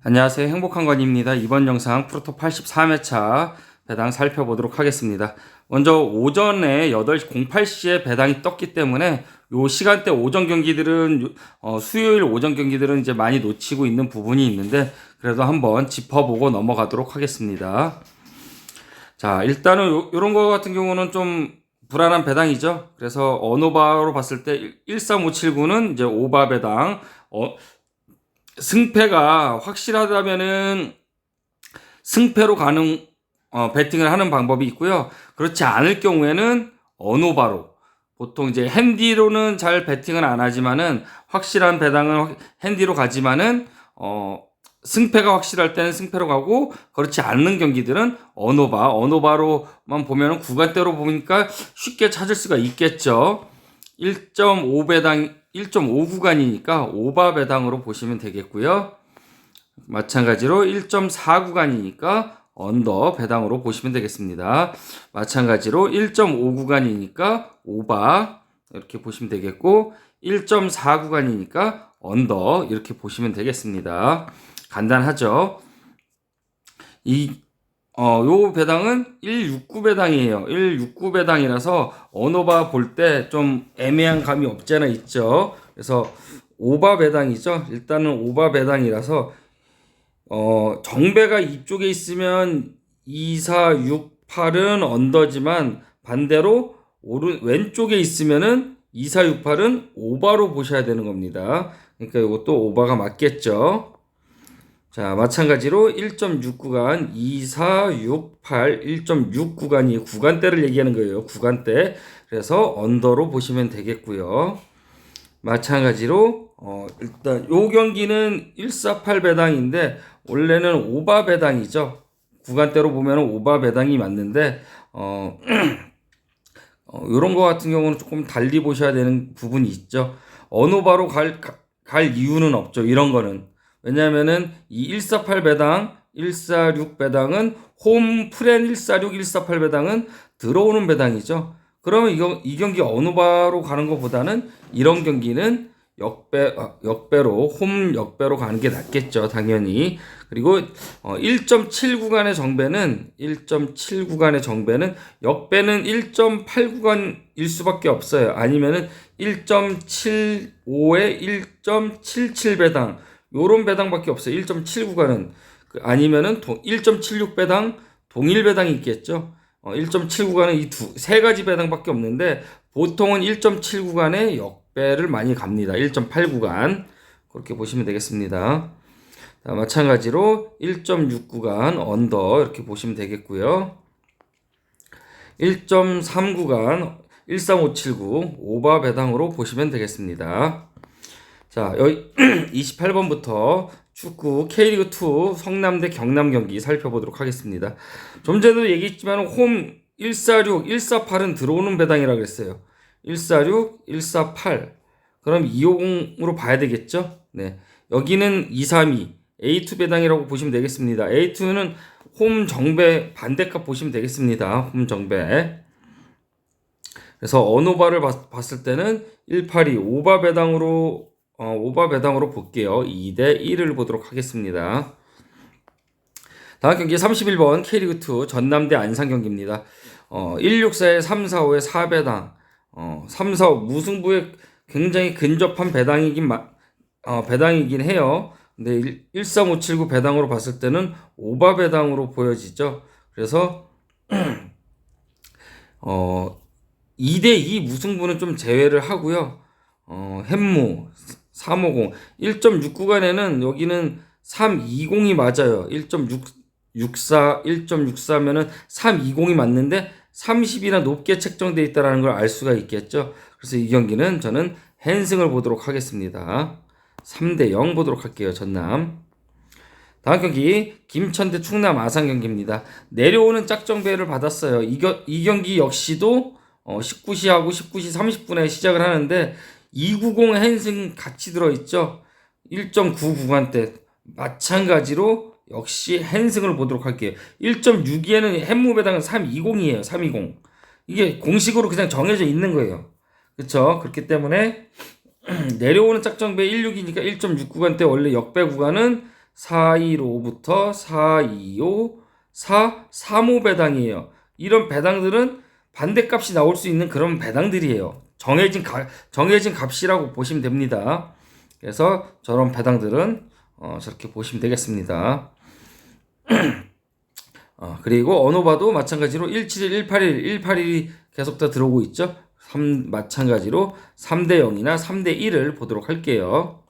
안녕하세요. 행복한건입니다. 이번 영상 프로토 83회차 배당 살펴보도록 하겠습니다. 먼저 오전에 8시 08시에 배당이 떴기 때문에 요 시간대 오전 경기들은 수요일 오전 경기들은 이제 많이 놓치고 있는 부분이 있는데 그래도 한번 짚어보고 넘어가도록 하겠습니다. 자, 일단은 요런 거 같은 경우는 좀 불안한 배당이죠. 그래서 언오바로 봤을 때 13579는 이제 오바 배당, 승패가 확실하다면은 승패로 가는 배팅을 하는 방법이 있고요. 그렇지 않을 경우에는 언오바로 보통 이제 핸디로는 잘 배팅은 안 하지만은 확실한 배당은 핸디로 가지만은 승패가 확실할 때는 승패로 가고 그렇지 않는 경기들은 언오바로만 보면은 구간대로 보니까 쉽게 찾을 수가 있겠죠. 1.5배당 1.5 구간이니까 오바 배당으로 보시면 되겠고요. 마찬가지로 1.4 구간이니까 언더 배당으로 보시면 되겠습니다. 마찬가지로 1.5 구간이니까 오바 이렇게 보시면 되겠고 1.4 구간이니까 언더 이렇게 보시면 되겠습니다. 간단하죠? 요 배당은 169 배당이에요. 169 배당이라서 언오바 볼 때 좀 애매한 감이 없지 않아 있죠. 그래서 오바 배당이죠. 일단은 오바 배당이라서 정배가 이쪽에 있으면 2, 4, 6, 8은 언더지만 반대로 왼쪽에 있으면은 2, 4, 6, 8은 오바로 보셔야 되는 겁니다. 그러니까 이것도 오바가 맞겠죠. 자, 마찬가지로 1.6 구간, 2, 4, 6, 8, 1.6 구간이 구간대를 얘기하는 거예요. 구간대. 그래서 언더로 보시면 되겠고요. 마찬가지로 일단 요 경기는 148 배당인데 원래는 오바 배당이죠. 구간대로 보면 오바 배당이 맞는데 요런 거 같은 경우는 조금 달리 보셔야 되는 부분이 있죠. 언오바로 갈 이유는 없죠. 이런 거는. 왜냐면은 이 148 배당, 146 배당은 홈 프렌 146, 148 배당은 들어오는 배당이죠. 그러면 이 경기 언오바로 가는 것보다는 이런 경기는 역배로 홈 역배로 가는 게 낫겠죠. 당연히. 그리고 1.7 구간의 정배는 역배는 1.8 구간일 수밖에 없어요. 아니면은 1.75에 1.77 배당 요런 배당밖에 없어요. 1.7 구간은 아니면은 1.76 배당 동일 배당이 있겠죠. 1.7 구간은 이 세 가지 배당밖에 없는데 보통은 1.7 구간에 역배를 많이 갑니다. 1.8 구간 그렇게 보시면 되겠습니다. 자, 마찬가지로 1.6 구간 언더 이렇게 보시면 되겠고요. 1.3 구간 13579 오바 배당으로 보시면 되겠습니다. 자, 여기 28번부터 축구 K리그2 성남대 경남 경기 살펴보도록 하겠습니다. 좀 전에도 얘기했지만 홈 146, 148은 들어오는 배당이라고 그랬어요. 146, 148. 그럼 250으로 봐야 되겠죠? 네. 여기는 232, A2 배당이라고 보시면 되겠습니다. A2는 홈 정배 반대값 보시면 되겠습니다. 홈 정배. 그래서 언오바를 봤을 때는 182 오바 배당으로 볼게요. 2대 1을 보도록 하겠습니다. 다음 경기 31번 K리그2 전남대 안산 경기입니다. 164에 345에 4배당 345 무승부에 굉장히 근접한 배당이긴 해요. 근데 13579 배당으로 봤을 때는 오바 배당으로 보여지죠. 그래서 2대2 무승부는 좀 제외를 하고요. 햄무 350 1.6 구간에는 여기는 320이 맞아요. 1.64면은 320이 맞는데 30이나 높게 책정되어 있다는 걸 알 수가 있겠죠. 그래서 이 경기는 저는 핸승을 보도록 하겠습니다. 3대 0 보도록 할게요. 전남. 다음 경기 김천대 충남 아산 경기입니다. 내려오는 짝정배를 받았어요. 이 경기 역시도 19시하고 19시 30분에 시작을 하는데 290 핸승 같이 들어있죠. 1.9 구간대 마찬가지로 역시 핸승을 보도록 할게요. 1.62에는 햄무 배당은 320이에요. 320. 이게 공식으로 그냥 정해져 있는 거예요. 그렇죠? 그렇기 때문에 내려오는 짝정배 16이니까 1.6 구간대 원래 역배 구간은 415부터 425, 435 배당이에요. 이런 배당들은 반대값이 나올 수 있는 그런 배당들이에요. 정해진 값이라고 보시면 됩니다. 그래서 저런 배당들은 저렇게 보시면 되겠습니다. 그리고 언어바도 마찬가지로 171, 181, 181이 계속 다 들어오고 있죠. 마찬가지로 3대 0이나 3대 1을 보도록 할게요.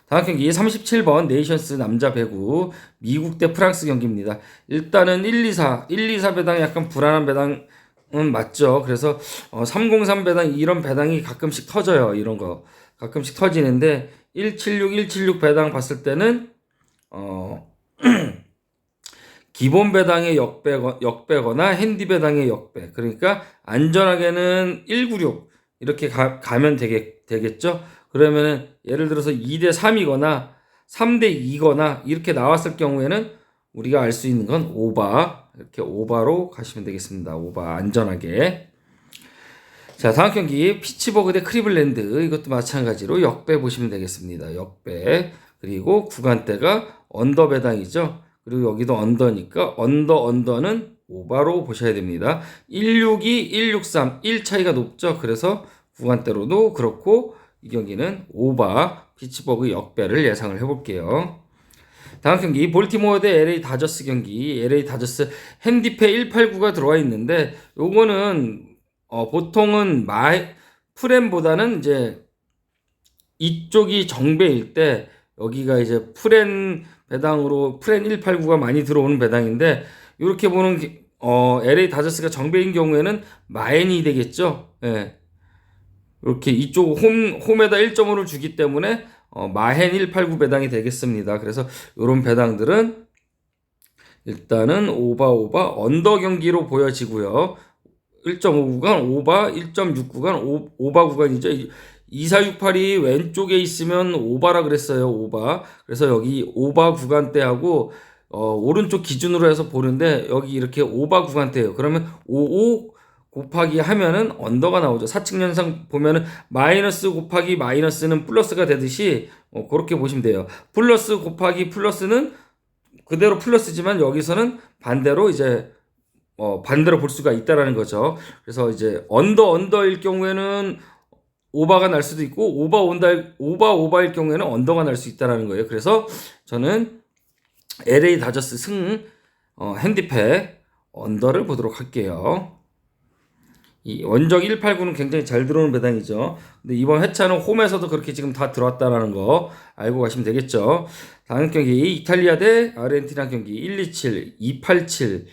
다음 경기 37번 네이션스 남자 배구 미국 대 프랑스 경기입니다. 일단은 124 배당이 약간 불안한 배당은 맞죠. 그래서 303 배당 이런 배당이 가끔씩 터져요. 이런 거 가끔씩 터지는데 176 배당 봤을 때는 기본 배당의 역배거나 핸디 배당의 역배. 그러니까 안전하게는 196 이렇게 가면 되겠죠. 그러면은 예를 들어서 2대 3이거나 3대 2거나 이렇게 나왔을 경우에는 우리가 알 수 있는 건 오바. 이렇게 오바로 가시면 되겠습니다. 오바 안전하게. 자, 다음 경기 피츠버그 대 크리블랜드 이것도 마찬가지로 역배 보시면 되겠습니다. 역배. 그리고 구간대가 언더 배당이죠. 그리고 여기도 언더니까 언더는 오바로 보셔야 됩니다. 162, 163, 1 차이가 높죠. 그래서 구간대로도 그렇고 이 경기는 오바 피츠버그 역배를 예상을 해볼게요. 다음 경기 볼티모어 대 LA 다저스 경기. LA 다저스 핸디페 189가 들어와 있는데 요거는 보통은 프렌보다는 이제 이쪽이 정배일 때 여기가 이제 배당으로 프렌 189가 많이 들어오는 배당인데 이렇게 보는 LA 다저스가 정배인 경우에는 마엔이 되겠죠. 예. 이렇게 이쪽 홈에다 1.5를 주기 때문에 마헨 189 배당이 되겠습니다. 그래서 이런 배당들은 일단은 오바 언더 경기로 보여지고요. 1.5 구간 오바, 1.6 구간 오바 구간이죠. 2468이 왼쪽에 있으면 오바라 그랬어요. 오바. 그래서 여기 오바 구간대하고 오른쪽 기준으로 해서 보는데 여기 이렇게 오바 구간대예요. 그러면 55 곱하기 하면은 언더가 나오죠. 사칙연산 보면은 마이너스 곱하기 마이너스는 플러스가 되듯이 그렇게 보시면 돼요. 플러스 곱하기 플러스는 그대로 플러스지만 여기서는 반대로 이제 반대로 볼 수가 있다라는 거죠. 그래서 이제 언더일 경우에는 오바가 날 수도 있고 오바일 경우에는 언더가 날 수 있다라는 거예요. 그래서 저는 LA 다저스 핸디패 언더를 보도록 할게요. 이 원적 189는 굉장히 잘 들어오는 배당이죠. 근데 이번 회차는 홈에서도 그렇게 지금 다 들어왔다라는 거 알고 가시면 되겠죠. 다음 경기 이탈리아 대 아르헨티나 경기 127, 287.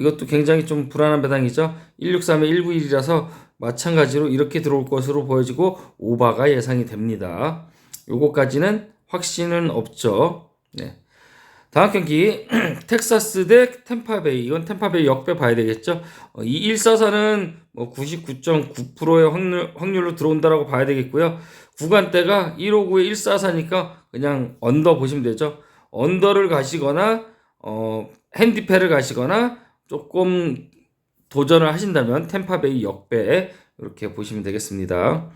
이것도 굉장히 좀 불안한 배당이죠. 163에 191이라서 마찬가지로 이렇게 들어올 것으로 보여지고 오바가 예상이 됩니다. 요거까지는 확신은 없죠. 네. 다음 경기 텍사스 대 템파베이. 이건 템파베이 역배 봐야 되겠죠. 이 144는 뭐 99.9%의 확률로 들어온다라고 봐야 되겠고요. 구간대가 159에 144니까 그냥 언더 보시면 되죠. 언더를 가시거나 핸디패를 가시거나 조금 도전을 하신다면 템파베이 역배 이렇게 보시면 되겠습니다.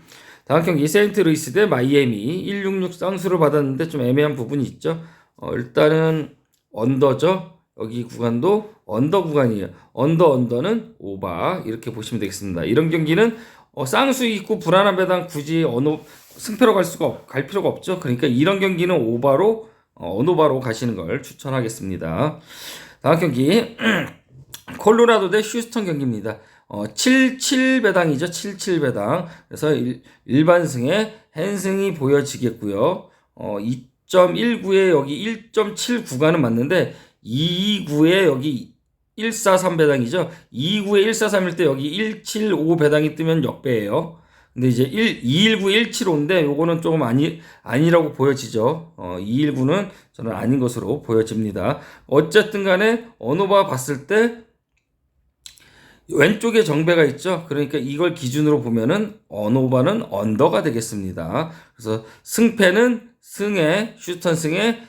다음 경기 세인트루이스 대 마이애미 166 쌍수를 받았는데 좀 애매한 부분이 있죠. 일단은 언더죠. 여기 구간도 언더 구간이에요. 언더는 오바 이렇게 보시면 되겠습니다. 이런 경기는 쌍수 있고 불안한 배당 굳이 승패로 갈 필요가 없죠. 그러니까 이런 경기는 오바로 언오바로 가시는 걸 추천하겠습니다. 다음 경기 콜로라도 대 휴스턴 경기입니다. 77 배당이죠. 77 배당. 그래서 일반승에 핸승이 보여지겠고요. 2.19에 여기 1.7 구간은 맞는데 229에 여기 143 배당이죠. 229에 143일 때 여기 175 배당이 뜨면 역배예요. 근데 이제 219, 175인데 요거는 조금 아니라고 보여지죠. 219는 저는 아닌 것으로 보여집니다. 어쨌든 간에 언오바 봤을 때 왼쪽에 정배가 있죠. 그러니까 이걸 기준으로 보면은 언오바는 언더가 되겠습니다. 그래서 승패는 휴스턴 승의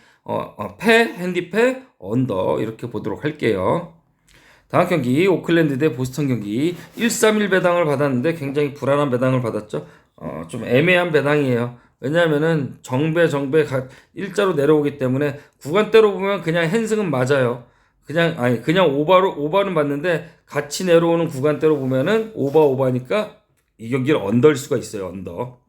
핸디패 언더 이렇게 보도록 할게요. 다음 경기 오클랜드 대 보스턴 경기 131 배당을 받았는데 굉장히 불안한 배당을 받았죠. 좀 애매한 배당이에요. 왜냐하면은 정배 일자로 내려오기 때문에 구간대로 보면 그냥 핸승은 맞아요. 그냥 오바는 맞는데 같이 내려오는 구간대로 보면은 오바니까 이 경기를 언더일 수가 있어요. 언더.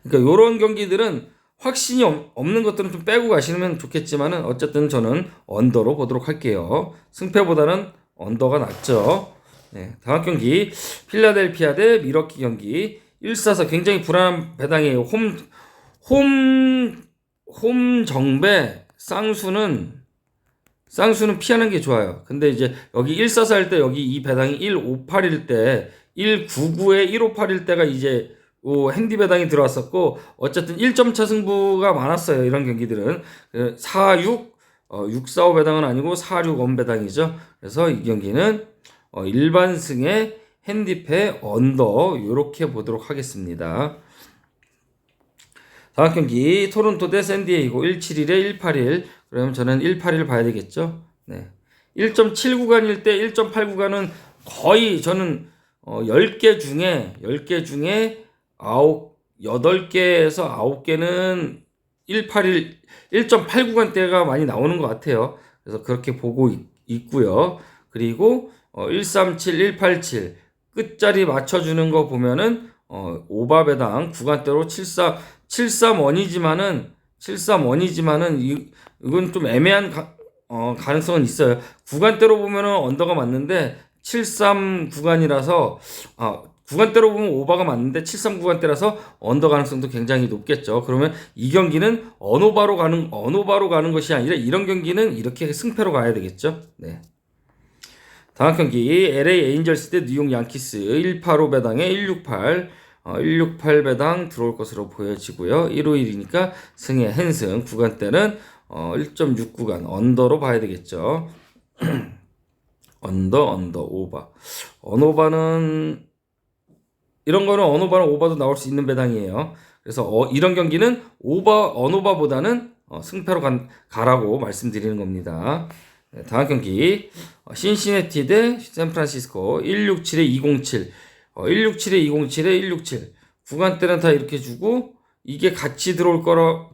그러니까 요런 경기들은 확신이 없는 것들은 좀 빼고 가시면 좋겠지만은 어쨌든 저는 언더로 보도록 할게요. 승패보다는 언더가 낫죠. 네, 다음 경기 필라델피아 대 미러키 경기 1-4-4 굉장히 불안한 배당이에요. 홈 정배 쌍수는 피하는 게 좋아요. 근데 이제 여기 1-4-4 할 때 여기 이 배당이 1-5-8일 때 1-9-9에 1-5-8일 때가 이제 핸디 배당이 들어왔었고 어쨌든 1점 차 승부가 많았어요. 이런 경기들은 4-6 6-4-5 배당은 아니고 4-6 배당이죠. 그래서 이 경기는 일반승의 핸디패 언더 요렇게 보도록 하겠습니다. 다음 경기 토론토 대 샌디에이고 171에 181. 그러면 저는 181 봐야 되겠죠. 네. 1.7 구간일 때 1.8 구간은 거의 저는 10개 중에 8개에서 9개는 1.8 구간대가 많이 나오는 것 같아요. 그래서 그렇게 보고 있고요. 그리고 137, 187 끝자리 맞춰주는 거 보면은 오바배당 구간대로 731이지만은 이건 좀 애매한 가능성은 있어요. 구간대로 보면은 언더가 맞는데 73 구간이라서 구간대로 보면 오바가 맞는데 73 구간대라서 언더 가능성도 굉장히 높겠죠. 그러면 이 경기는 언오바로 가는 것이 아니라 이런 경기는 이렇게 승패로 가야 되겠죠. 네. 다음 경기 LA 에인절스 대 뉴욕 양키스 185 배당에 168 168 배당 들어올 것으로 보여지고요. 151이니까 승의 핸승 구간대는 1.6 구간 언더로 봐야 되겠죠. 언더 오바 언오바는 이런 거는 언오바는 오바도 나올 수 있는 배당이에요. 그래서 이런 경기는 언오바보다는 승패로 가라고 말씀드리는 겁니다. 네, 다음 경기 신시내티 대 샌프란시스코 167에 207 167에 207에 167 구간대는 다 이렇게 주고 이게 같이 들어올 거라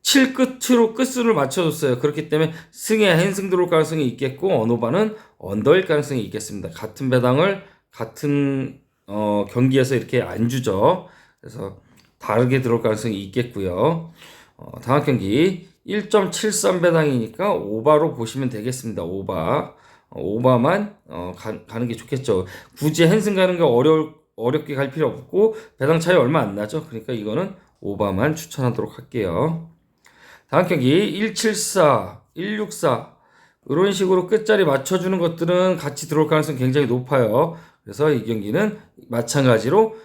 7 끝으로 끝수를 맞춰줬어요. 그렇기 때문에 승에 핸승 들어올 가능성이 있겠고 언오바는 언더일 가능성이 있겠습니다. 같은 배당을 같은 경기에서 이렇게 안 주죠. 그래서 다르게 들어올 가능성이 있겠고요. 다음 경기 1.73 배당이니까 오바로 보시면 되겠습니다. 오바만 가는 게 좋겠죠. 굳이 핸승 가는 게 어렵게 갈 필요 없고 배당 차이 얼마 안 나죠. 그러니까 이거는 오바만 추천하도록 할게요. 다음 경기 174, 164 이런 식으로 끝자리 맞춰주는 것들은 같이 들어올 가능성이 굉장히 높아요. 그래서 이 경기는 마찬가지로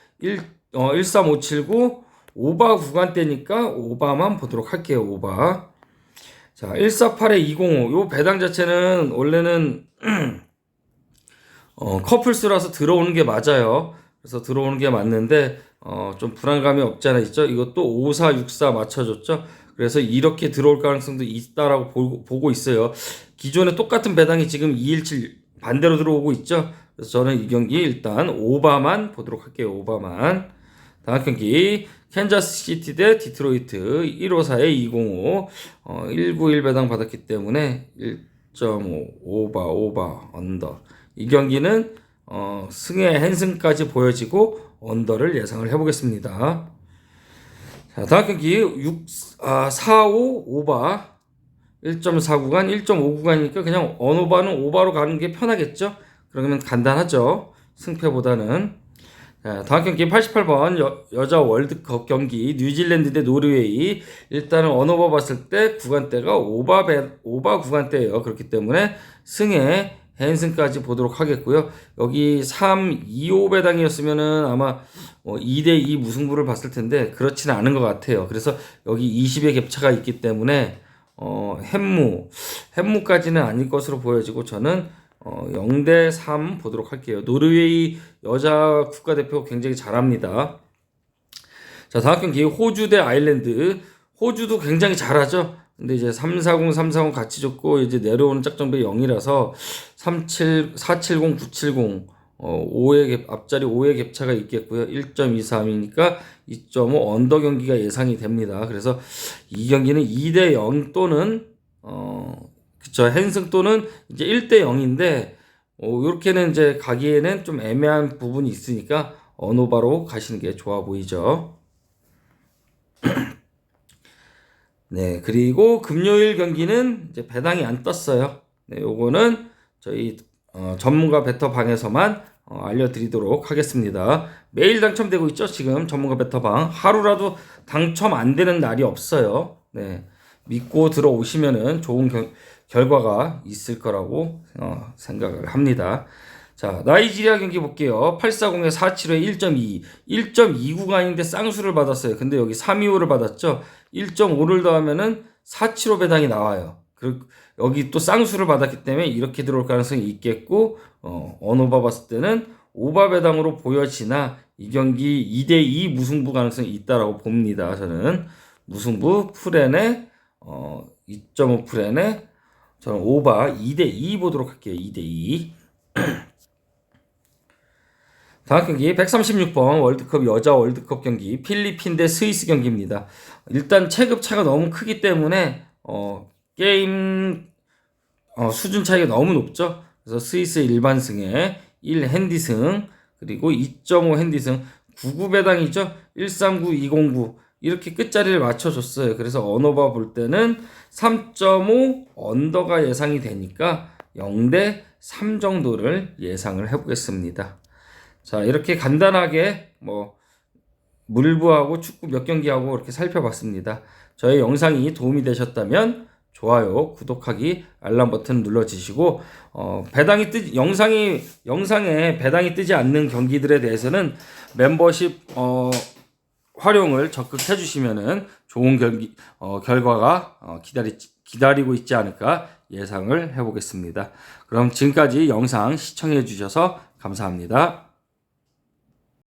13579 오바 구간대니까 오바만 보도록 할게요. 오바. 자, 148에 205. 요 배당 자체는 원래는 커플수라서 들어오는 게 맞아요. 그래서 들어오는 게 맞는데 좀 불안감이 없지 않아 있죠. 이것도 5464 맞춰줬죠. 그래서 이렇게 들어올 가능성도 있다라고 보고 있어요. 기존에 똑같은 배당이 지금 217 반대로 들어오고 있죠. 그래서 저는 이 경기 일단 오바만 보도록 할게요. 오바만. 다음 경기 캔자스 시티 대 디트로이트 154에 205 191 배당 받았기 때문에 1.5 오바 언더. 이 경기는 승의 핸승까지 보여지고 언더를 예상을 해보겠습니다. 자, 다음 경기 4-5 오바 1.4 구간 1.5 구간이니까 그냥 언오바는 오바로 가는 게 편하겠죠. 그러면 간단하죠. 승패보다는. 자, 다음 경기 88번 여자 월드컵 경기 뉴질랜드 대 노르웨이. 일단은 언오바 봤을 때 구간대가 오바 구간대예요. 그렇기 때문에 승에 핸승까지 보도록 하겠고요. 여기 3-2-5 배당이었으면은 아마 2대2 무승부를 봤을 텐데 그렇지는 않은 것 같아요. 그래서 여기 20의 격차가 있기 때문에 햄무까지는 아닐 것으로 보여지고 저는 0대3 보도록 할게요. 노르웨이 여자 국가대표 굉장히 잘합니다. 자, 다음 경기 호주 대 아일랜드. 호주도 굉장히 잘하죠. 근데 이제 340 같이 줬고 이제 내려오는 짝정배 0이라서 470 970 앞자리 5의 격차가 있겠고요. 1.23이니까 2.5 언더 경기가 예상이 됩니다. 그래서 이 경기는 2대 0 또는 그쵸, 핸승 또는 이제 1대 0인데 요렇게는 이제 가기에는 좀 애매한 부분이 있으니까 언오바로 가시는 게 좋아 보이죠. 네, 그리고 금요일 경기는 이제 배당이 안 떴어요. 네, 요거는 저희 전문가 베터방에서만 알려드리도록 하겠습니다. 매일 당첨되고 있죠. 지금 전문가 베터방 하루라도 당첨 안 되는 날이 없어요. 네, 믿고 들어오시면은 좋은 결과가 있을 거라고 생각을 합니다. 자, 나이지리아 경기 볼게요. 840에 475에 1.2. 1.2구가 아닌데 쌍수를 받았어요. 근데 여기 325를 받았죠. 1.5를 더하면은 475 배당이 나와요. 여기 또 쌍수를 받았기 때문에 이렇게 들어올 가능성이 있겠고, 언오바 봤을 때는 오바 배당으로 보여지나 이 경기 2대2 무승부 가능성이 있다라고 봅니다. 저는 무승부 풀엔에 2.5 풀엔에 저는 오바 2대2 보도록 할게요. 2대2. 다음 경기 136번 월드컵 여자 월드컵 경기 필리핀 대 스위스 경기입니다. 일단 체급 차가 너무 크기 때문에 게임 수준 차이가 너무 높죠. 그래서 스위스 일반승에 1 핸디승 그리고 2.5 핸디승 99 배당이죠. 139 209 이렇게 끝자리를 맞춰줬어요. 그래서 언오바 볼 때는 3.5 언더가 예상이 되니까 0대 3 정도를 예상을 해보겠습니다. 자, 이렇게 간단하게 물부하고 축구 몇 경기하고 이렇게 살펴봤습니다. 저의 영상이 도움이 되셨다면 좋아요, 구독하기, 알람 버튼 눌러주시고 영상에 배당이 뜨지 않는 경기들에 대해서는 멤버십 활용을 적극해 주시면은 좋은 결과가 기다리고 있지 않을까 예상을 해보겠습니다. 그럼 지금까지 영상 시청해 주셔서 감사합니다.